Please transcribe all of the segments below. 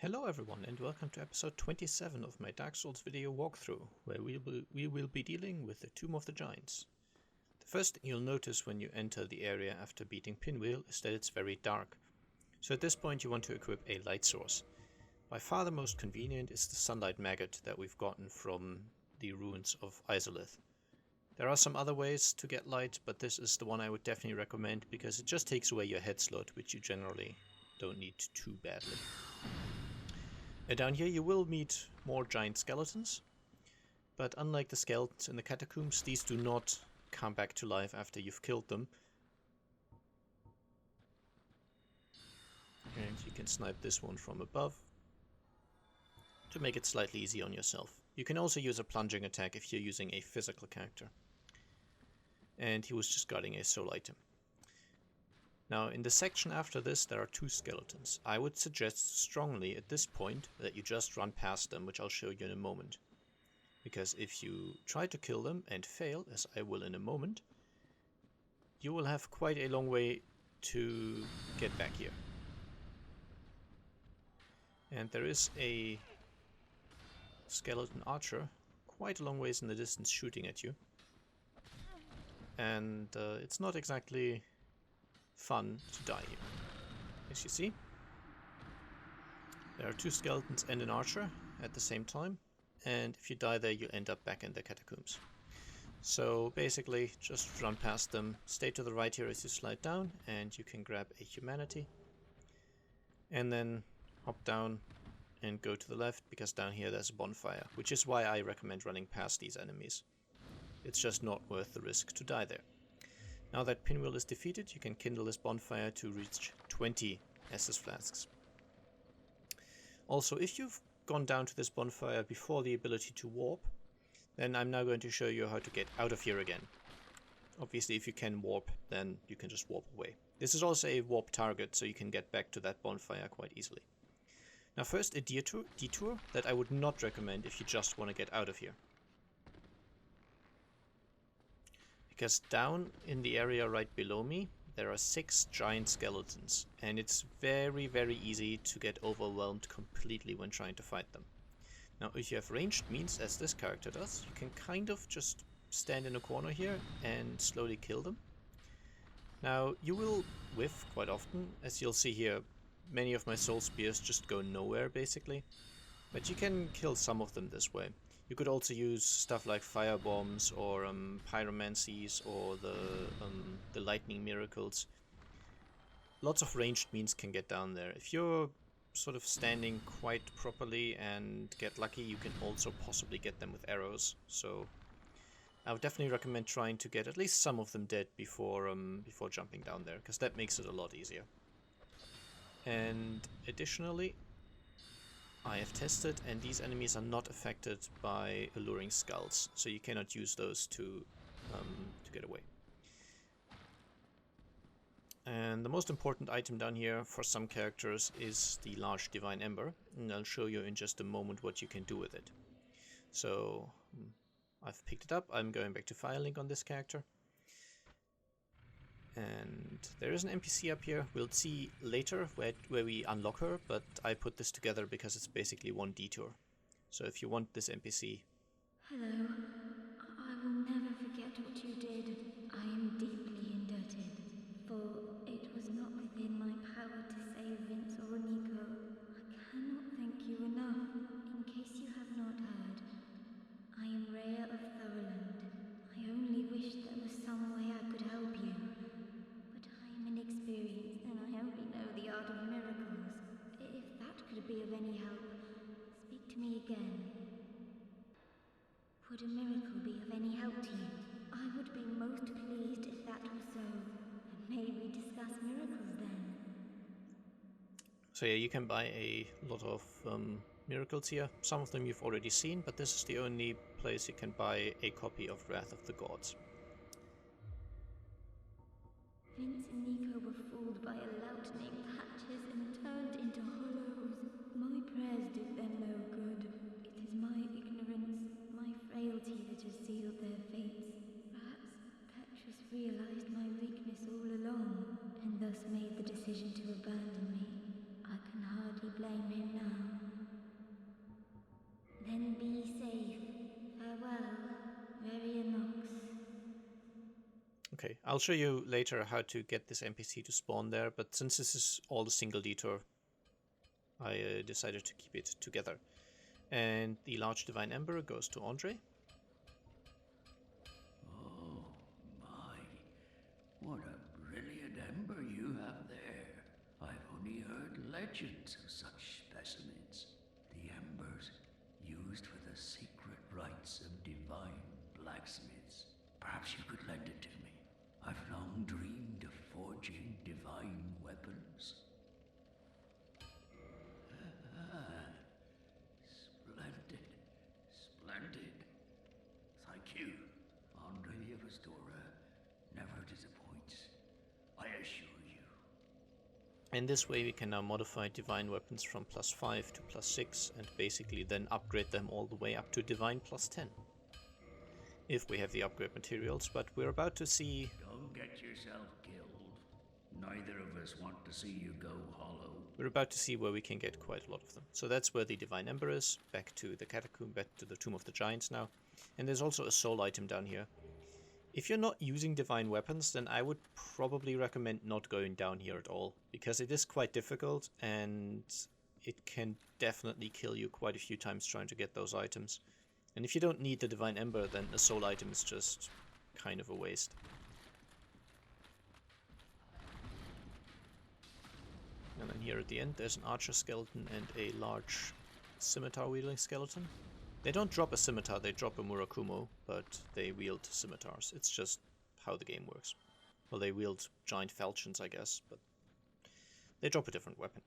Hello everyone and welcome to episode 27 of my Dark Souls video walkthrough, where we will be dealing with the Tomb of the Giants. The first thing you'll notice when you enter the area after beating Pinwheel is that it's very dark. So at this point you want to equip a light source. By far the most convenient is the Sunlight Maggot that we've gotten from the ruins of Izalith. There are some other ways to get light, but this is the one I would definitely recommend because it just takes away your head slot, which you generally don't need too badly. Down here you will meet more giant skeletons, but unlike the skeletons in the Catacombs, these do not come back to life after you've killed them. And you can snipe this one from above to make it slightly easier on yourself. You can also use a plunging attack if you're using a physical character. And he was just guarding a soul item. Now, in the section after this, there are two skeletons. I would suggest strongly at this point that you just run past them, which I'll show you in a moment. Because if you try to kill them and fail, as I will in a moment, you will have quite a long way to get back here. And there is a skeleton archer quite a long ways in the distance shooting at you. And it's not exactly fun to die here. As you see, there are two skeletons and an archer at the same time, and if you die there you end up back in the Catacombs. So basically just run past them, stay to the right here as you slide down, and you can grab a humanity, and then hop down and go to the left, because down here there's a bonfire, which is why I recommend running past these enemies. It's just not worth the risk to die there. Now that Pinwheel is defeated, you can kindle this bonfire to reach 20 Estus flasks. Also, if you've gone down to this bonfire before the ability to warp, then I'm now going to show you how to get out of here again. Obviously, if you can warp, then you can just warp away. This is also a warp target, so you can get back to that bonfire quite easily. Now first, a detour that I would not recommend if you just want to get out of here. Because down in the area right below me, there are 6 giant skeletons, and it's very easy to get overwhelmed completely when trying to fight them. Now if you have ranged means, as this character does, you can kind of just stand in a corner here and slowly kill them. Now you will whiff quite often, as you'll see here. Many of my soul spears just go nowhere basically, but you can kill some of them this way. You could also use stuff like fire bombs or pyromancies or the lightning miracles. Lots of ranged means can get down there. If you're sort of standing quite properly and get lucky, you can also possibly get them with arrows. So I would definitely recommend trying to get at least some of them dead before jumping down there, because that makes it a lot easier. And additionally, I have tested, and these enemies are not affected by alluring skulls, so you cannot use those to get away. And the most important item down here for some characters is the large divine ember, and I'll show you in just a moment what you can do with it. So I've picked it up. I'm going back to Firelink on this character. And there is an NPC up here. We'll see later where we unlock her, but I put this together because it's basically one detour. So if you want this NPC... Hello. I will never forget what you did. I am deeply indebted, for it was not within my power to save Vince or Nico. I cannot thank you enough. In case you have not heard, I am Rhea of Thorland. I only wish there was some way I could help you. I am inexperienced, and I only know the art of miracles. If that could be of any help, speak to me again. Would a miracle be of any help to you? I would be most pleased if that was so. And may we discuss miracles then? So yeah, you can buy a lot of miracles here. Some of them you've already seen, but this is the only place you can buy a copy of Wrath of the Gods. Vince and Nico were fooled by a lout named Hatches and turned into hollows. My prayers did them no good. It is my ignorance, my frailty that has sealed their fates. Perhaps Petrus realized my weakness all along, and thus made the decision to abandon me. I can hardly blame him now. Okay, I'll show you later how to get this NPC to spawn there, but since this is all a single detour, I decided to keep it together. And the large divine ember goes to Andre. Oh my, what a brilliant ember you have there. I've only heard legends of such specimens. The embers used for the secret rites of divine blacksmiths. Perhaps you could lend it to me. I've long dreamed of forging divine weapons. Splendid, splendid. Thank you. Andre the Restorer never disappoints, I assure you. And this way we can now modify divine weapons from +5 to +6 and basically then upgrade them all the way up to divine +10. If we have the upgrade materials, but we're about to see... Don't get yourself killed. Neither of us want to see you go hollow. We're about to see where we can get quite a lot of them. So that's where the divine ember is, back to the catacomb, back to the Tomb of the Giants now. And there's also a soul item down here. If you're not using divine weapons, then I would probably recommend not going down here at all, because it is quite difficult and it can definitely kill you quite a few times trying to get those items. And if you don't need the divine ember, then a soul item is just kind of a waste. And then here at the end there's an archer skeleton and a large scimitar wielding skeleton. They don't drop a scimitar, they drop a Murakumo, but they wield scimitars. It's just how the game works. Well, they wield giant falchions, I guess, but they drop a different weapon.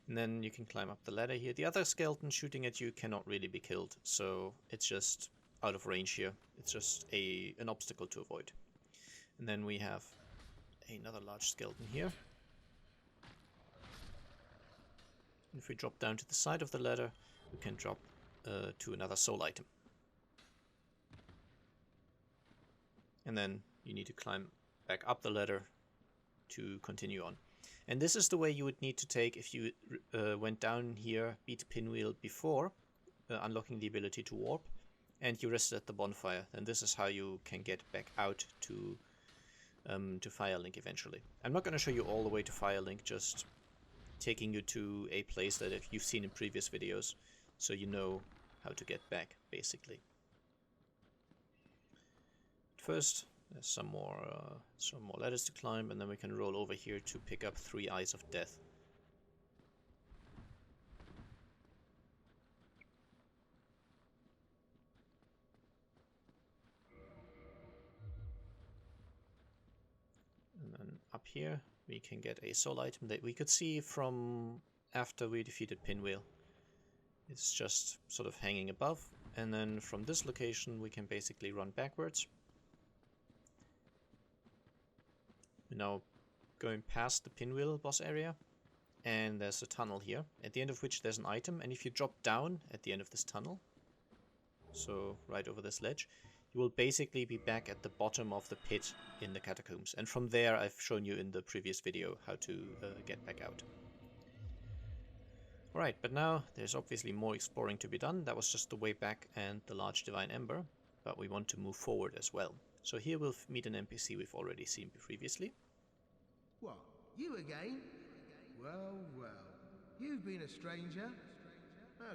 And then you can climb up the ladder here. The other skeleton shooting at you cannot really be killed, so it's just out of range here. It's just an obstacle to avoid. And then we have another large skeleton here. If we drop down to the side of the ladder, we can drop to another soul item. And then you need to climb back up the ladder to continue on. And this is the way you would need to take if you went down here, beat Pinwheel before unlocking the ability to warp, and you rested at the bonfire. And this is how you can get back out to Firelink eventually. I'm not going to show you all the way to Firelink, just taking you to a place that you've seen in previous videos, so you know how to get back, basically. First, there's some more ladders to climb, and then we can roll over here to pick up 3 Eyes of Death. And then up here, we can get a soul item that we could see from after we defeated Pinwheel. It's just sort of hanging above, and then from this location we can basically run backwards. We're now going past the Pinwheel boss area, and there's a tunnel here, at the end of which there's an item, and if you drop down at the end of this tunnel, so right over this ledge, you will basically be back at the bottom of the pit in the catacombs. And from there I've shown you in the previous video how to get back out. Alright, but now there's obviously more exploring to be done. That was just the way back and the large divine ember, but we want to move forward as well. So here we'll meet an NPC we've already seen previously. What, you again? Well, well, you've been a stranger.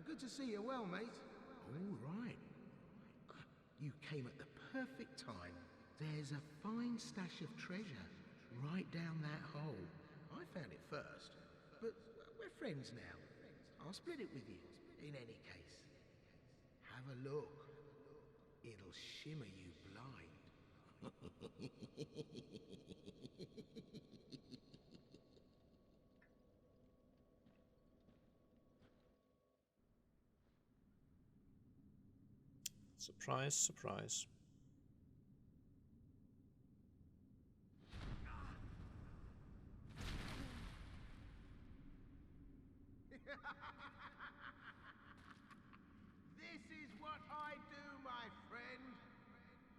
Good to see you well, mate. All right. You came at the perfect time. There's a fine stash of treasure right down that hole. I found it first, but we're friends now. I'll split it with you, in any case. Have a look. It'll shimmer you blind. Surprise, surprise. This is what I do, my friend.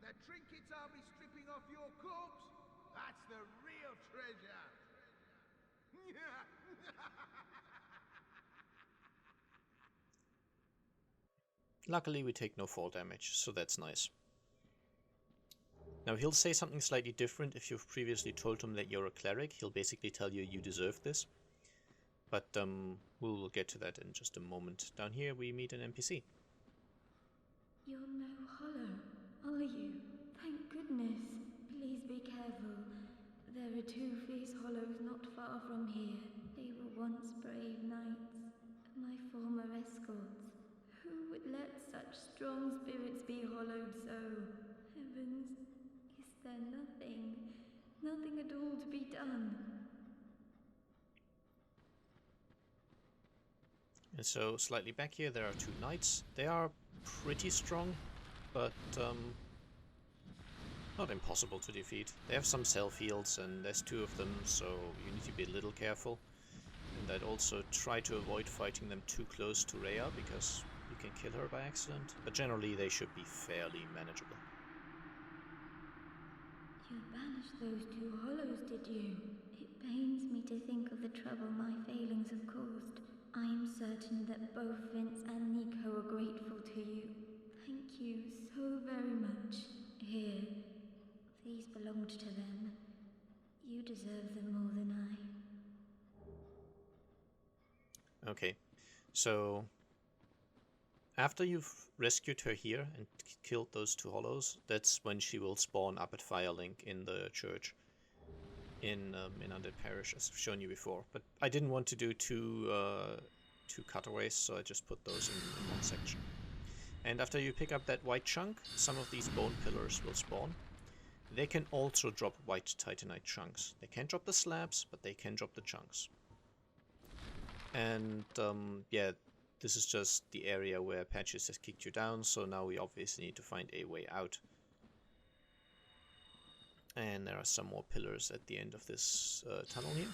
The trinkets I'll be stripping off your corpse, that's the real treasure. Luckily we take no fall damage, so that's nice. Now he'll say something slightly different if you've previously told him that you're a cleric. He'll basically tell you you deserve this. But we'll get to that in just a moment. Down here we meet an NPC. You're no hollow, are you? Thank goodness. Please be careful. There are two fierce hollows not far from here. They were once brave knights, my former escorts. Who would let such strong spirits be hollowed so? Heavens, is there nothing at all to be done? And so slightly back here there are two knights. They are pretty strong, but not impossible to defeat. They have some self-heals and there's two of them, so you need to be a little careful. And I'd also try to avoid fighting them too close to Rhea, because you can kill her by accident. But generally they should be fairly manageable. You banished those two hollows, did you? It pains me to think of the trouble my failings have caused. I am certain that both Vince and Nico are grateful to you. Thank you so very much. Here, these belonged to them. You deserve them more than I. Okay, so after you've rescued her here and killed those two hollows, that's when she will spawn up at Firelink in the church in Undead Parish, as I've shown you before. But I didn't want to do two cutaways, so I just put those in one section. And after you pick up that white chunk, some of these bone pillars will spawn. They can also drop white titanite chunks. They can't drop the slabs, but they can drop the chunks. And yeah, this is just the area where Patches has kicked you down, so now we obviously need to find a way out. And there are some more pillars at the end of this tunnel here.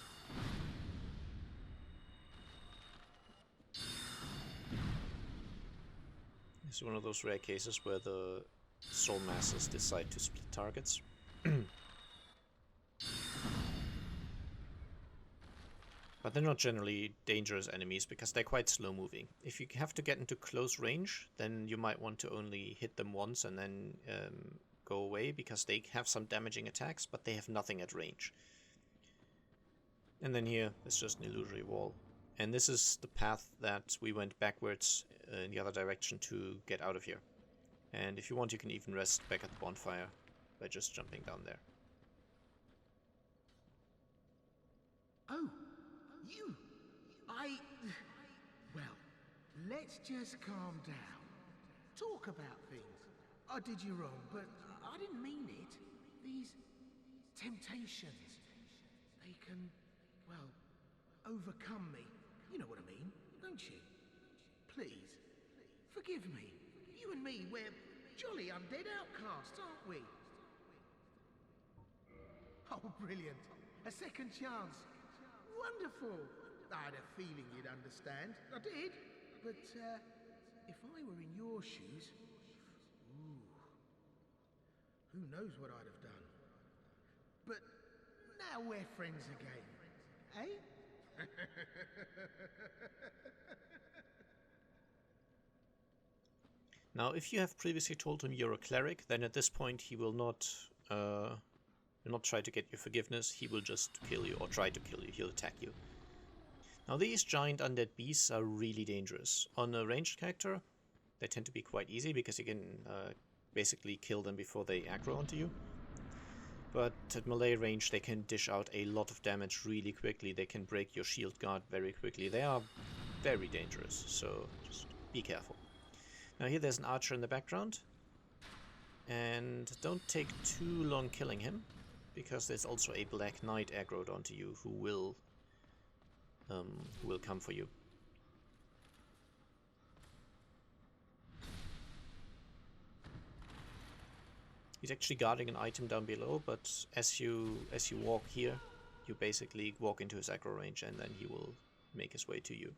It's one of those rare cases where the soul masses decide to split targets. But they're not generally dangerous enemies because they're quite slow moving. If you have to get into close range, then you might want to only hit them once and then go away, because they have some damaging attacks, but they have nothing at range. And then here, it's just an illusory wall. And this is the path that we went backwards in the other direction to get out of here. And if you want, you can even rest back at the bonfire by just jumping down there. Oh, you! Well, let's just calm down. Talk about things. I did you wrong, but I didn't mean it. These temptations, they can, well, overcome me. You know what I mean, don't you? Please, forgive me. You and me, we're jolly undead outcasts, aren't we? Oh, brilliant. A second chance. Wonderful. I had a feeling you'd understand. I did. But, if I were in your shoes... Ooh, who knows what I'd have done. But now we're friends again. Eh? Now, if you have previously told him you're a cleric, then at this point he will not try to get your forgiveness. He will just kill you, or try to kill you. He'll attack you. Now, these giant undead beasts are really dangerous. On a ranged character, they tend to be quite easy because you can basically kill them before they aggro onto you. But at melee range, they can dish out a lot of damage really quickly. They can break your shield guard very quickly. They are very dangerous, so just be careful. Now here there's an archer in the background. And don't take too long killing him, because there's also a black knight aggroed onto you who will come for you. He's actually guarding an item down below, but as you walk here, you basically walk into his aggro range and then he will make his way to you.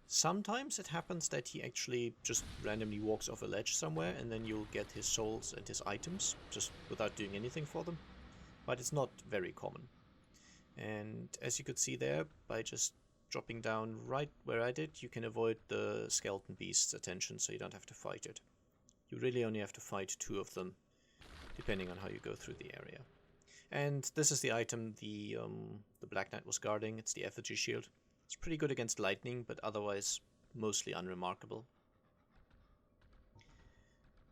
Sometimes it happens that he actually just randomly walks off a ledge somewhere and then you'll get his souls and his items just without doing anything for them. But it's not very common. And as you could see there, by just dropping down right where I did, you can avoid the skeleton beast's attention, so you don't have to fight it. You really only have to fight two of them depending on how you go through the area. And this is the item the Black Knight was guarding. It's the effigy shield. It's pretty good against lightning, but otherwise mostly unremarkable.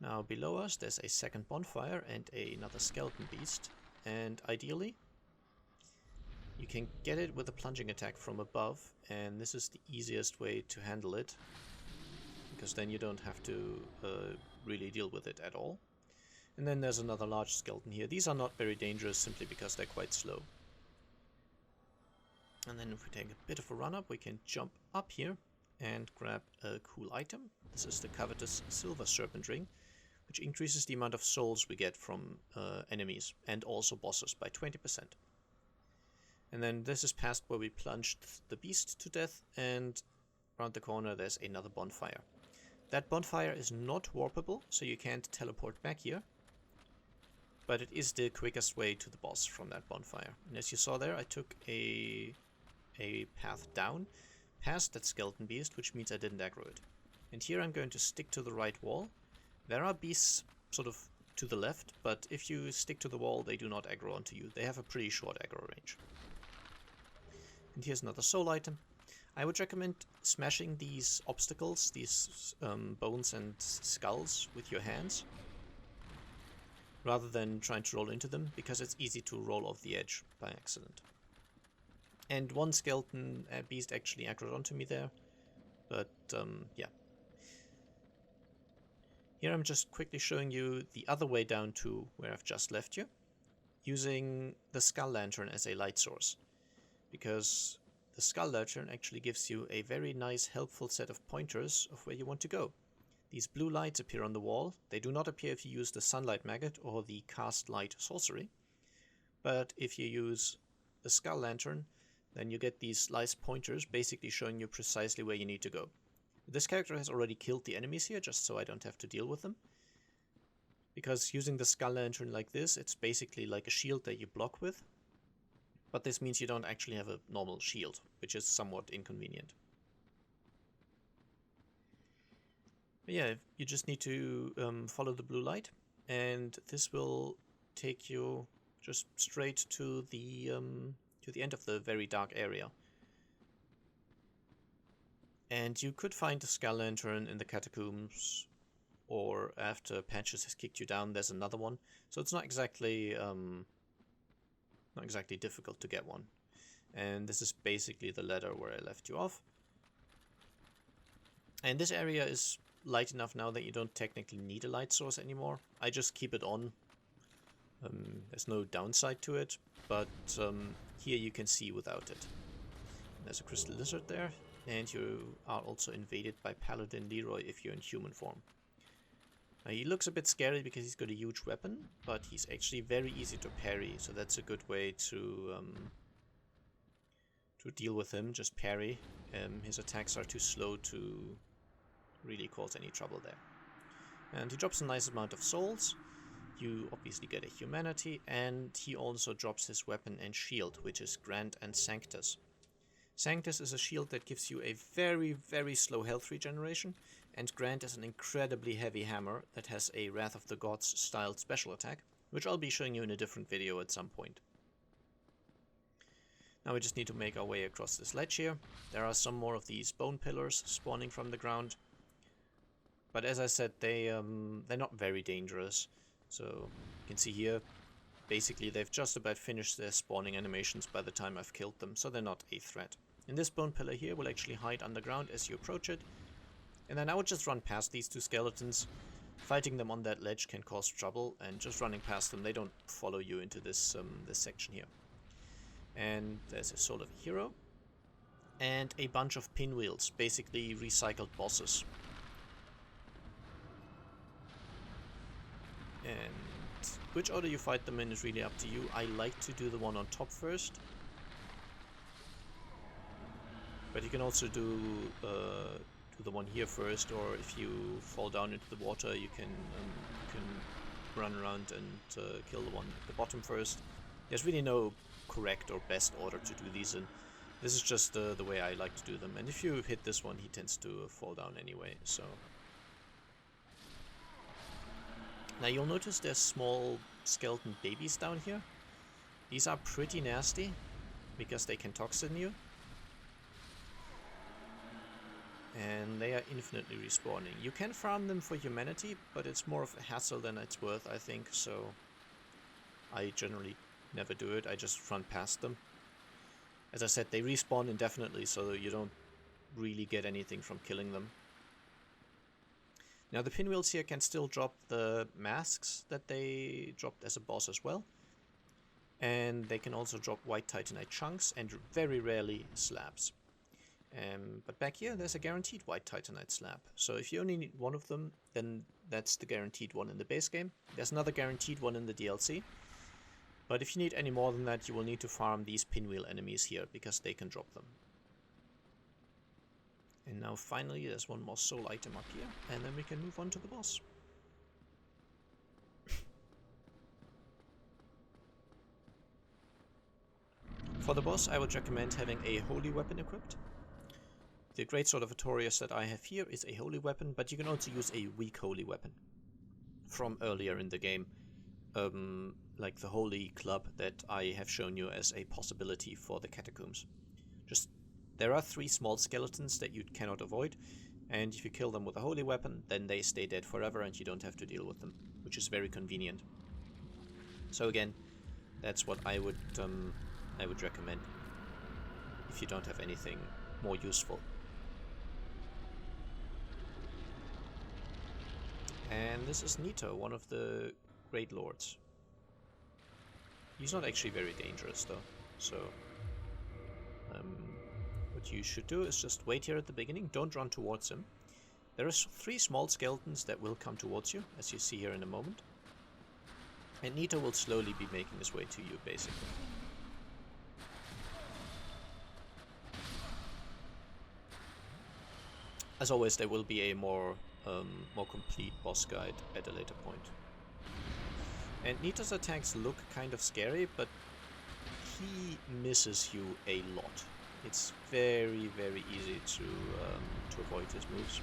Now below us there's a second bonfire and another skeleton beast, and ideally you can get it with a plunging attack from above, and this is the easiest way to handle it, because then you don't have to really deal with it at all. And then there's another large skeleton here. These are not very dangerous simply because they're quite slow. And then if we take a bit of a run up, we can jump up here and grab a cool item. This is the covetous silver serpent ring, which increases the amount of souls we get from enemies and also bosses by 20%. And then this is past where we plunged the beast to death, and around the corner there's another bonfire. That bonfire is not warpable, so you can't teleport back here, but it is the quickest way to the boss from that bonfire. And as you saw there, I took a path down past that skeleton beast, which means I didn't aggro it. And here I'm going to stick to the right wall. There are beasts sort of to the left, but if you stick to the wall, they do not aggro onto you. They have a pretty short aggro range. And here's another soul item. I would recommend smashing these obstacles, these bones and skulls, with your hands, rather than trying to roll into them, because it's easy to roll off the edge by accident. And one skeleton beast actually aggroed onto me there, but yeah. Here I'm just quickly showing you the other way down to where I've just left you, using the skull lantern as a light source, because the skull lantern actually gives you a very nice helpful set of pointers of where you want to go. These blue lights appear on the wall. They do not appear if you use the sunlight maggot or the cast light sorcery, but if you use the skull lantern, then you get these nice pointers basically showing you precisely where you need to go. This character has already killed the enemies here, just so I don't have to deal with them. Because using the skull lantern like this, it's basically like a shield that you block with. But this means you don't actually have a normal shield, which is somewhat inconvenient. But yeah, you just need to follow the blue light, and this will take you just straight to the end of the very dark area. And you could find the skull lantern in the catacombs, or after Patches has kicked you down, there's another one. So it's not exactly difficult to get one. And this is basically the ladder where I left you off. And this area is light enough now that you don't technically need a light source anymore. I just keep it on. There's no downside to it, but here you can see without it. There's a crystal lizard there. And you are also invaded by Paladin Leroy if you're in human form. Now, he looks a bit scary because he's got a huge weapon, but he's actually very easy to parry, so that's a good way to deal with him. Just parry. His attacks are too slow to really cause any trouble there. And he drops a nice amount of souls. You obviously get a humanity, and he also drops his weapon and shield, which is Grand and Sanctus. Sanctus is a shield that gives you a very, very slow health regeneration, and Grand is an incredibly heavy hammer that has a Wrath of the Gods styled special attack, which I'll be showing you in a different video at some point. Now we just need to make our way across this ledge here. There are some more of these bone pillars spawning from the ground, but as I said, they're not very dangerous. So you can see here, basically they've just about finished their spawning animations by the time I've killed them, so they're not a threat. And this bone pillar here will actually hide underground as you approach it. And then I would just run past these two skeletons. Fighting them on that ledge can cause trouble, and just running past them, they don't follow you into this section here. And there's a Soul of a Hero. And a bunch of pinwheels, basically recycled bosses. And which order you fight them in is really up to you. I like to do the one on top first. But you can also do the one here first, or if you fall down into the water, you can run around and kill the one at the bottom first. There's really no correct or best order to do these in. This is just the way I like to do them. And if you hit this one, he tends to fall down anyway, so... Now you'll notice there's small skeleton babies down here. These are pretty nasty because they can toxin you. And they are infinitely respawning. You can farm them for humanity, but it's more of a hassle than it's worth, I think, so I generally never do it. I just run past them. As I said, they respawn indefinitely, so you don't really get anything from killing them. Now the pinwheels here can still drop the masks that they dropped as a boss as well. And they can also drop white titanite chunks and very rarely slabs. But back here there's a guaranteed white titanite slab. So if you only need one of them, then that's the guaranteed one in the base game. There's another guaranteed one in the DLC. But if you need any more than that, you will need to farm these pinwheel enemies here, because they can drop them. And now finally there's one more soul item up here, and then we can move on to the boss. For the boss, I would recommend having a holy weapon equipped. The great sword of Artorias that I have here is a holy weapon, but you can also use a weak holy weapon from earlier in the game. Like the holy club that I have shown you as a possibility for the Catacombs. There are 3 small skeletons that you cannot avoid, and if you kill them with a holy weapon, then they stay dead forever and you don't have to deal with them, which is very convenient. So again, that's what I would recommend if you don't have anything more useful. And this is Nito, one of the Great Lords. He's not actually very dangerous though, so what you should do is just wait here at the beginning, don't run towards him. There are 3 small skeletons that will come towards you, as you see here in a moment. And Nito will slowly be making his way to you, basically. As always, there will be a more complete boss guide at a later point. And Nito's attacks look kind of scary, but he misses you a lot. It's very, very easy to avoid his moves.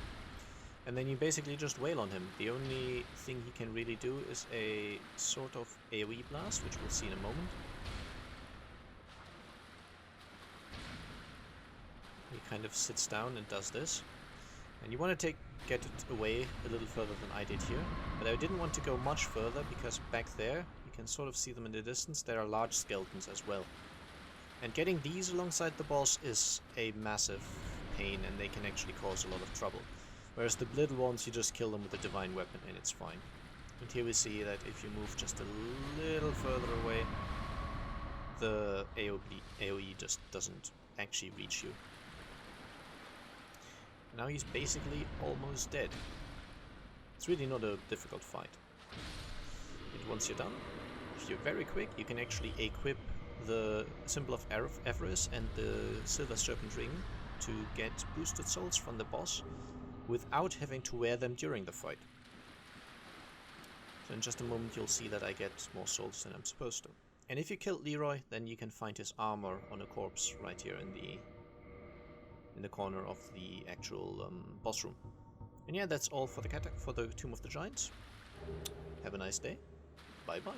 And then you basically just wail on him. The only thing he can really do is a sort of AoE blast, which we'll see in a moment. He kind of sits down and does this. And you want to get it away a little further than I did here. But I didn't want to go much further, because back there, you can sort of see them in the distance, there are large skeletons as well. And getting these alongside the boss is a massive pain, and they can actually cause a lot of trouble. Whereas the little ones, you just kill them with a divine weapon and it's fine. And here we see that if you move just a little further away, the AoE just doesn't actually reach you. Now he's basically almost dead. It's really not a difficult fight. And once you're done, if you're very quick, you can actually equip the symbol of Everus and the Silver Serpent Ring to get boosted souls from the boss without having to wear them during the fight. So in just a moment you'll see that I get more souls than I'm supposed to. And if you killed Leroy, then you can find his armor on a corpse right here in the corner of the actual boss room. And yeah, that's all for the Tomb of the Giants. Have a nice day. Bye bye.